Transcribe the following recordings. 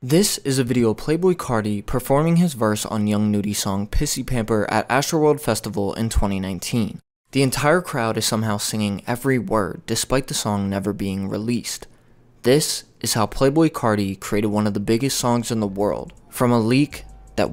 This is a video of Playboi Carti performing his verse on Young Nudy's song Pissy Pamper at Astroworld Festival in 2019. The entire crowd is somehow singing every word despite the song never being released. This is how Playboi Carti created one of the biggest songs in the world from a leak that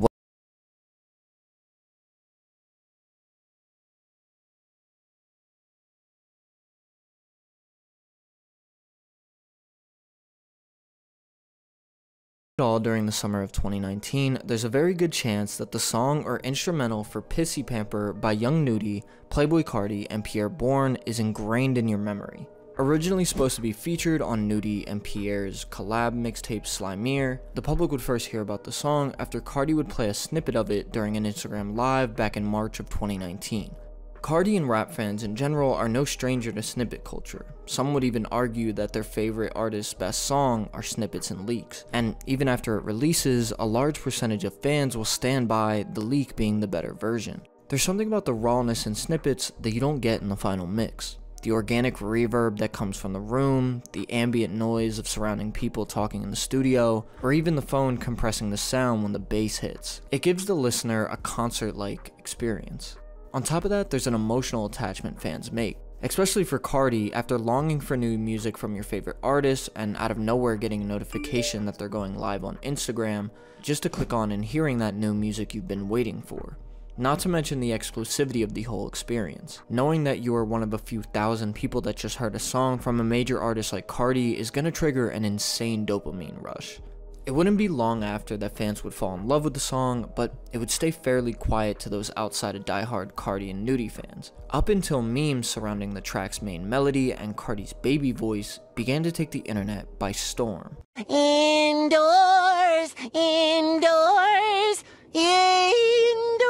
all during the summer of 2019, there's a very good chance that the song or instrumental for Pissy Pamper by Young Nudy, Playboi Carti, and Pierre Bourne is ingrained in your memory. Originally supposed to be featured on Nudy and Pierre's collab mixtape Slimeer, the public would first hear about the song after Carti would play a snippet of it during an Instagram live back in March of 2019. Carti and rap fans in general are no stranger to snippet culture. Some would even argue that their favorite artist's best song are snippets and leaks. And even after it releases, a large percentage of fans will stand by the leak being the better version. There's something about the rawness in snippets that you don't get in the final mix. The organic reverb that comes from the room, the ambient noise of surrounding people talking in the studio, or even the phone compressing the sound when the bass hits. It gives the listener a concert-like experience. On top of that, there's an emotional attachment fans make, especially for Carti after longing for new music from your favorite artists and out of nowhere getting a notification that they're going live on Instagram, just to click on and hearing that new music you've been waiting for. Not to mention the exclusivity of the whole experience. Knowing that you are one of a few thousand people that just heard a song from a major artist like Carti is gonna trigger an insane dopamine rush. It wouldn't be long after that fans would fall in love with the song, but it would stay fairly quiet to those outside of diehard Carti and Nudy fans, up until memes surrounding the track's main melody and Carti's baby voice began to take the internet by storm. Indoors, indoors, indoors.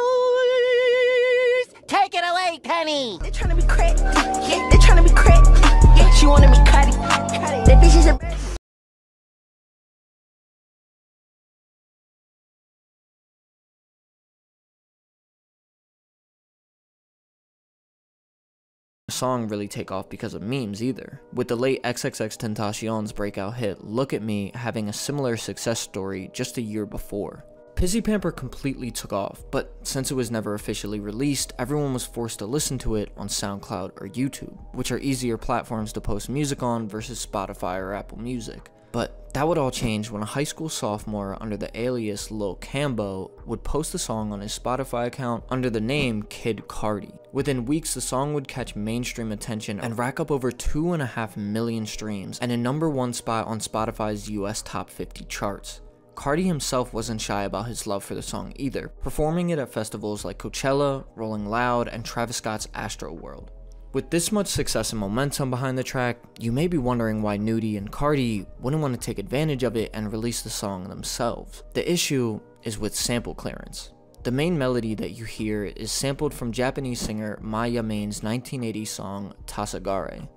Take it away, Penny. They're trying to be crack. Yeah, they're trying to be crack. Yeah, she wanna be Cudi. That bitch is a song really take off because of memes either, with the late XXXTentacion's breakout hit Look at Me having a similar success story just a year before. Pissy Pamper completely took off, but since it was never officially released, everyone was forced to listen to it on SoundCloud or YouTube, which are easier platforms to post music on versus Spotify or Apple Music. But that would all change when a high school sophomore under the alias Lil Kambo would post the song on his Spotify account under the name Kid Carti. Within weeks, the song would catch mainstream attention and rack up over 2.5 million streams and a #1 spot on Spotify's US Top 50 charts. Carti himself wasn't shy about his love for the song either, performing it at festivals like Coachella, Rolling Loud, and Travis Scott's Astroworld. With this much success and momentum behind the track, you may be wondering why Nudy and Carti wouldn't want to take advantage of it and release the song themselves. The issue is with sample clearance. The main melody that you hear is sampled from Japanese singer Yamane's 1980 song Tasagare.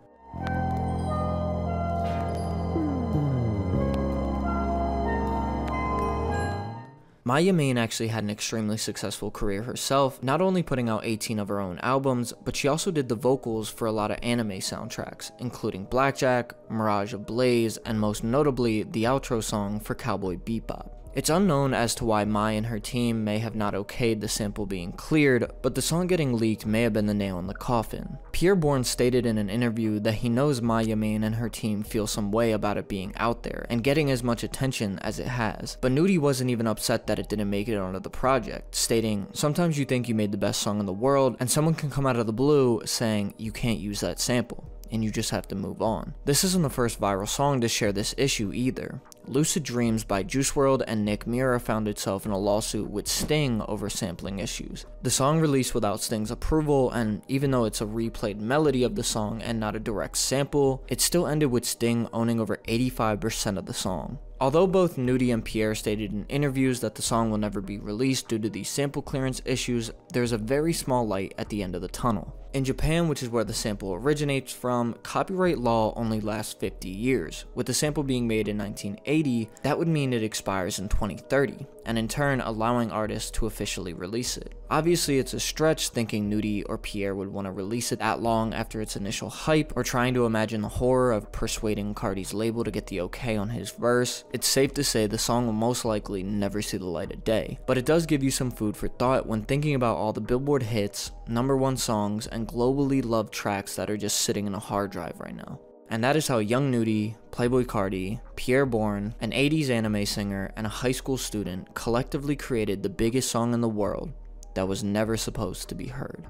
Yamane actually had an extremely successful career herself, not only putting out 18 of her own albums, but she also did the vocals for a lot of anime soundtracks, including Blackjack, Mirage of Blaze, and most notably, the outro song for Cowboy Bebop. It's unknown as to why Mai and her team may have not okayed the sample being cleared, but the song getting leaked may have been the nail in the coffin. Pierre Bourne stated in an interview that he knows Yamane and her team feel some way about it being out there and getting as much attention as it has, but Nudy wasn't even upset that it didn't make it onto the project, stating, "Sometimes you think you made the best song in the world, and someone can come out of the blue saying you can't use that sample, and you just have to move on." This isn't the first viral song to share this issue either. Lucid Dreams by Juice WRLD and Nick Mira found itself in a lawsuit with Sting over sampling issues. The song released without Sting's approval, and even though it's a replayed melody of the song and not a direct sample, it still ended with Sting owning over 85% of the song. Although both Nudy and Pierre stated in interviews that the song will never be released due to these sample clearance issues, there's a very small light at the end of the tunnel. In Japan, which is where the sample originates from, copyright law only lasts 50 years, with the sample being made in 1980 2080, that would mean it expires in 2030, and in turn allowing artists to officially release it. Obviously it's a stretch thinking Nudy or Pierre would want to release it that long after its initial hype, or trying to imagine the horror of persuading Carti's label to get the okay on his verse. It's safe to say the song will most likely never see the light of day, but it does give you some food for thought when thinking about all the Billboard hits, #1 songs, and globally loved tracks that are just sitting in a hard drive right now. And that is how Young Nudy, Playboi Carti, Pierre Bourne, an 80s anime singer, and a high school student collectively created the biggest song in the world that was never supposed to be heard.